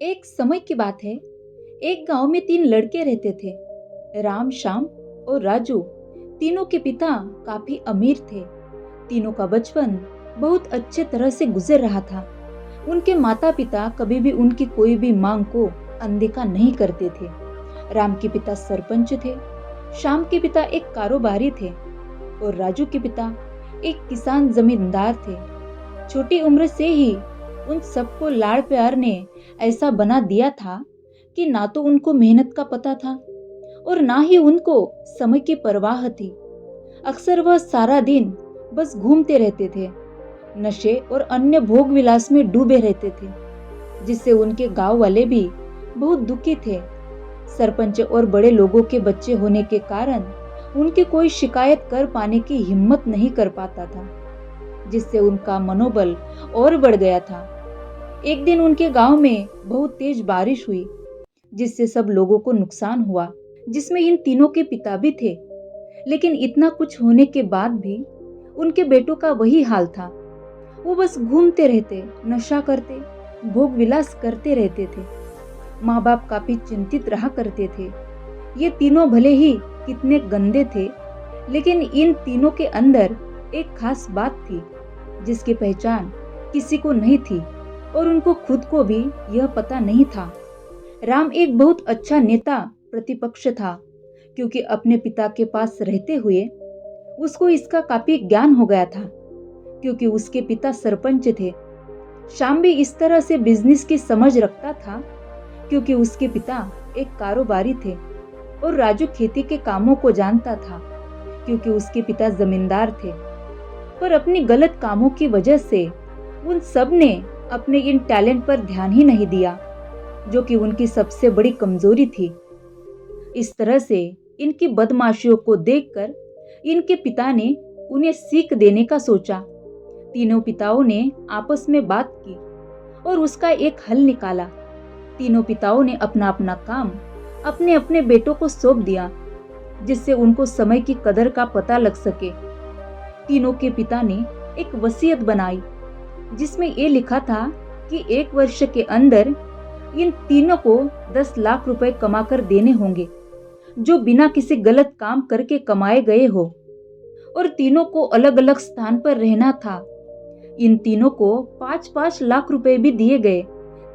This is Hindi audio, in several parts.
एक समय की बात है। एक गांव में तीन लड़के रहते थे, राम, श्याम और राजू। तीनों के पिता काफी अमीर थे। तीनों का बचपन बहुत अच्छे तरह से गुजर रहा था। उनके माता पिता कभी भी उनकी कोई भी मांग को अनदेखा नहीं करते थे। राम के पिता सरपंच थे, श्याम के पिता एक कारोबारी थे और राजू के पिता एक किसान जमींदार थे। छोटी उम्र से ही उन सबको लाड़ प्यार ने ऐसा बना दिया था कि ना तो उनको मेहनत का पता था और ना ही उनको समय की परवाह थी। अक्सर वह सारा दिन बस घूमते रहते थे, नशे और अन्य भोग विलास में डूबे रहते थे, जिससे उनके गांव वाले भी बहुत दुखी थे। सरपंच और बड़े लोगों के बच्चे होने के कारण उनकी कोई शिकायत कर पाने की हिम्मत नहीं कर पाता था, जिससे उनका मनोबल और बढ़ गया था। एक दिन उनके गांव में बहुत तेज बारिश हुई, जिससे सब लोगों को नुकसान हुआ, जिसमें इन तीनों के पिता भी थे। लेकिन इतना कुछ होने के बाद भी उनके बेटों का वही हाल था। वो बस घूमते रहते, नशा करते, भोग विलास करते रहते थे। माँ बाप काफी चिंतित रहा करते थे। ये तीनों भले ही कितने गंदे थे, लेकिन इन तीनों के अंदर एक खास बात थी जिसकी पहचान किसी को नहीं थी और उनको खुद को भी यह पता नहीं था। राम एक बहुत अच्छा नेता प्रतिपक्ष था, क्योंकि अपने पिता के पास रहते हुए उसको इसका काफी ज्ञान हो गया था, क्योंकि उसके पिता सरपंच थे। श्याम भी इस तरह से बिजनेस की समझ रखता था, क्योंकि उसके पिता एक कारोबारी थे। और राजू खेती के कामों को जानता था, क्योंकि उसके पिता जमींदार थे। पर अपनी गलत कामों की वजह से उन सब ने अपने इन टैलेंट पर ध्यान ही नहीं दिया, जो कि उनकी सबसे बड़ी कमजोरी थी। इस तरह से इनकी बदमाशियों को देखकर इनके पिता ने उन्हें सीख देने का सोचा। तीनों पिताओं ने आपस में बात की और उसका एक हल निकाला। तीनों पिताओं ने अपना अपना काम अपने अपने बेटों को सौंप दिया, जिससे उनको समय की कदर का पता लग सके। तीनों के पिता ने एक वसीयत बनाई, जिसमें ये लिखा था कि 1 वर्ष के अंदर इन तीनों को 10 लाख रुपए कमाकर देने होंगे, जो बिना किसी गलत काम करके कमाए गए हो। और तीनों को अलग अलग स्थान पर रहना था। इन तीनों को 5-5 लाख रुपए भी दिए गए,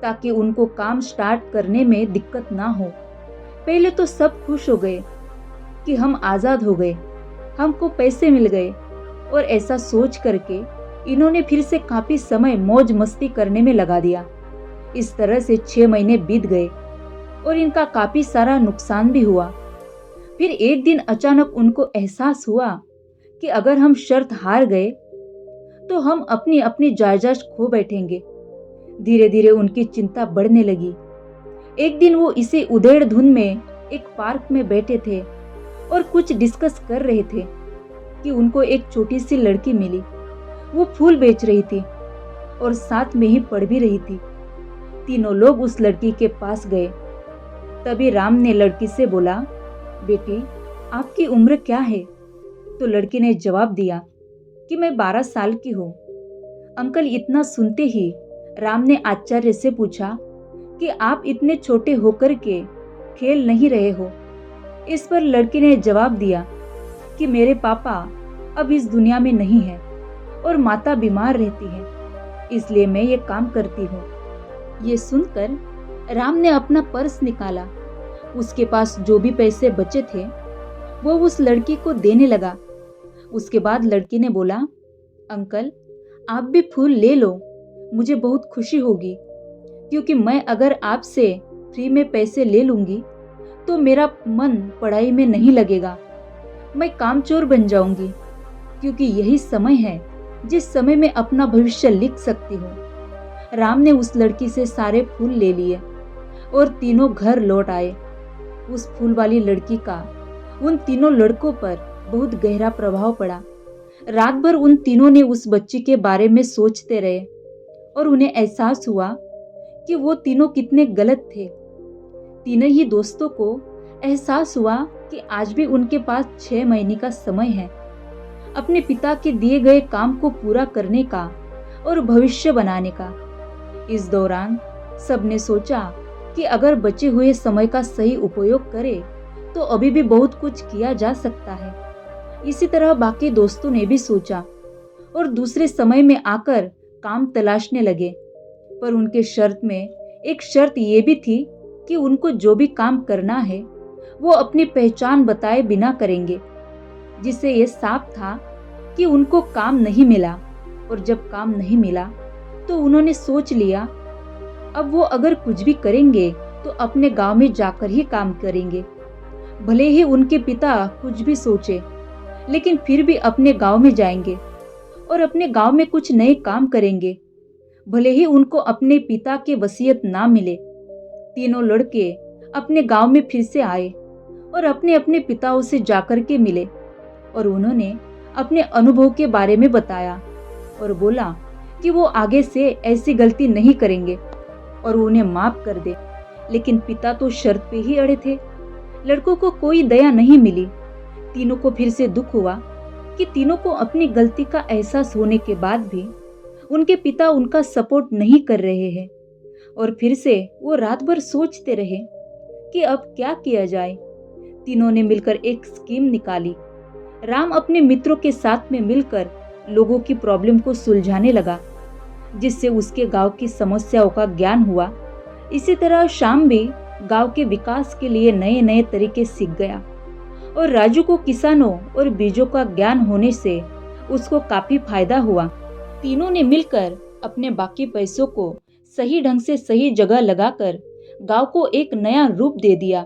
ताकि उनको काम स्टार्ट करने में दिक्कत ना हो। पहले तो सब खुश हो गए कि हम आजाद हो गए, हमको पैसे मिल गए। और ऐसा सोच करके इन्होंने फिर से काफी समय मौज मस्ती करने में लगा दिया। इस तरह से 6 महीने बीत गए और इनका काफी सारा नुकसान भी हुआ। फिर एक दिन अचानक उनको एहसास हुआ कि अगर हम शर्त हार गए तो हम अपनी अपनी जायदाद खो बैठेंगे। धीरे धीरे उनकी चिंता बढ़ने लगी। एक दिन वो इसी उधेड़ धुन में एक पार्क में बैठे थे और कुछ डिस्कस कर रहे थे कि उनको एक छोटी सी लड़की मिली। वो फूल बेच रही थी और साथ में ही पढ़ भी रही थी। तीनों लोग उस लड़की के पास गए। तभी राम ने लड़की से बोला, बेटी, आपकी उम्र क्या है? तो लड़की ने जवाब दिया कि मैं 12 साल की हूँ। अंकल इतना सुनते ही राम ने आश्चर्य से पूछा कि आप इतने छोटे होकर के खेल नहीं रहे हो? इस पर लड़की ने जवाब दिया कि मेरे पापा अब इस दुनिया में नहीं है और माता बीमार रहती है, इसलिए मैं ये काम करती हूँ। ये सुनकर राम ने अपना पर्स निकाला। उसके पास जो भी पैसे बचे थे वो उस लड़की को देने लगा। उसके बाद लड़की ने बोला, अंकल आप भी फूल ले लो, मुझे बहुत खुशी होगी, क्योंकि मैं अगर आपसे फ्री में पैसे ले लूंगी तो मेरा मन पढ़ाई में नहीं लगेगा, मैं कामचोर बन जाऊंगी, क्योंकि यही समय है जिस समय मैं अपना भविष्य लिख सकती हूँ। राम ने उस लड़की से सारे फूल ले लिए और तीनों घर लौट आए। उस फूल वाली लड़की का उन तीनों लड़कों पर बहुत गहरा प्रभाव पड़ा। रात भर उन तीनों ने उस बच्ची के बारे में सोचते रहे और उन्हें एहसास हुआ कि वो तीनों कितने गलत थे। तीनों ही दोस्तों को एहसास हुआ कि आज भी उनके पास 6 महीने का समय है अपने पिता के दिए गए काम को पूरा करने का और भविष्य बनाने का। इस दौरान सबने सोचा कि अगर बचे हुए समय का सही उपयोग करें तो अभी भी बहुत कुछ किया जा सकता है। इसी तरह बाकी दोस्तों ने भी सोचा और दूसरे समय में आकर काम तलाशने लगे। पर उनके शर्त में एक शर्त ये भी थी कि उनको जो भी काम करना है वो अपनी पहचान बताए बिना करेंगे, जिससे ये साफ था कि उनको काम नहीं मिला। और जब काम नहीं मिला तो उन्होंने सोच लिया अब वो अगर कुछ भी करेंगे तो अपने गांव में जाकर ही काम करेंगे। भले ही उनके पिता कुछ भी सोचे, लेकिन फिर भी अपने गांव में जाएंगे और अपने गांव में कुछ नए काम करेंगे, भले ही उनको अपने पिता की वसीयत ना मिले। तीनों लड़के अपने गांव में फिर से आए और अपने अपने पिताओं से जाकर के मिले और उन्होंने अपने अनुभव के बारे में बताया और बोला कि वो आगे से ऐसी गलती नहीं करेंगे और उन्हें माफ कर दे। लेकिन पिता तो शर्त पे ही अड़े थे। लड़कों को कोई दया नहीं मिली। तीनों को फिर से दुख हुआ कि तीनों को अपनी गलती का एहसास होने के बाद भी उनके पिता उनका सपोर्ट नहीं कर रहे हैं। और फिर से वो रात भर सोचते रहे कि अब क्या किया जाए। तीनों ने मिलकर एक स्कीम निकाली। राम अपने मित्रों के साथ में मिलकर लोगों की प्रॉब्लम को सुलझाने लगा, जिससे उसके गांव की समस्याओं का ज्ञान हुआ। इसी तरह श्याम भी गांव के विकास के लिए नए नए तरीके सीख गया और राजू को किसानों और बीजों का ज्ञान होने से उसको काफी फायदा हुआ। तीनों ने मिलकर अपने बाकी पैसों को सही ढंग से सही जगह लगाकर गांव को एक नया रूप दे दिया।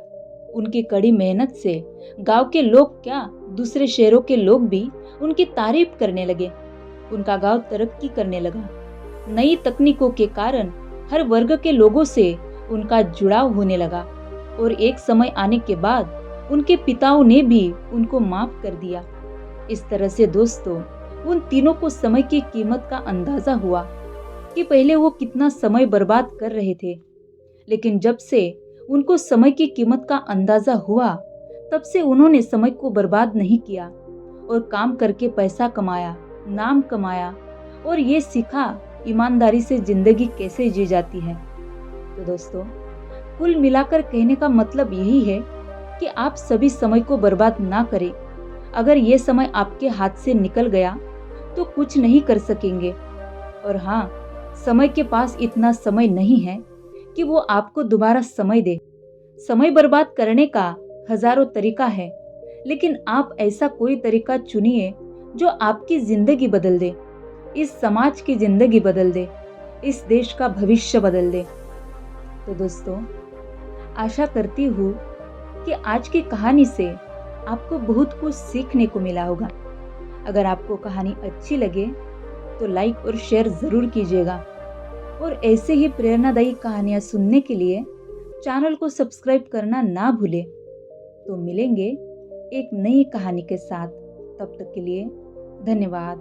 उनकी कड़ी मेहनत से गांव के लोग क्या, दूसरे शहरों के लोग भी उनकी तारीफ करने लगे। उनका गांव तरक्की करने लगा। नई तकनीकों के कारण हर वर्ग के लोगों से उनका जुड़ाव होने लगा और एक समय आने के बाद उनके पिताओं ने भी उनको माफ कर दिया। इस तरह से दोस्तों, उन तीनों को समय की कीमत का अंदाजा हुआ कि पहले वो कितना समय बर्बाद कर रहे थे, लेकिन जब से उनको समय की कीमत का अंदाजा हुआ तब से उन्होंने समय को बर्बाद नहीं किया और काम करके पैसा कमाया, नाम कमाया और ये सीखा ईमानदारी से जिंदगी कैसे जी जाती है। तो दोस्तों, कुल मिलाकर कहने का मतलब यही है कि आप सभी समय को बर्बाद ना करें। अगर ये समय आपके हाथ से निकल गया तो कुछ नहीं कर सकेंगे। और हाँ, समय के पास इतना समय नहीं है कि वो आपको दोबारा समय दे। समय बर्बाद करने का हजारों तरीका है, लेकिन आप ऐसा कोई तरीका चुनिए जो आपकी जिंदगी बदल दे, इस समाज की जिंदगी बदल दे, इस देश का भविष्य बदल दे। तो दोस्तों, आशा करती हूँ कि आज की कहानी से आपको बहुत कुछ सीखने को मिला होगा। अगर आपको कहानी अच्छी लगे तो लाइक और शेयर जरूर कीजिएगा और ऐसे ही प्रेरणादायी कहानियाँ सुनने के लिए चैनल को सब्सक्राइब करना ना भूलें। तो मिलेंगे एक नई कहानी के साथ। तब तक के लिए धन्यवाद।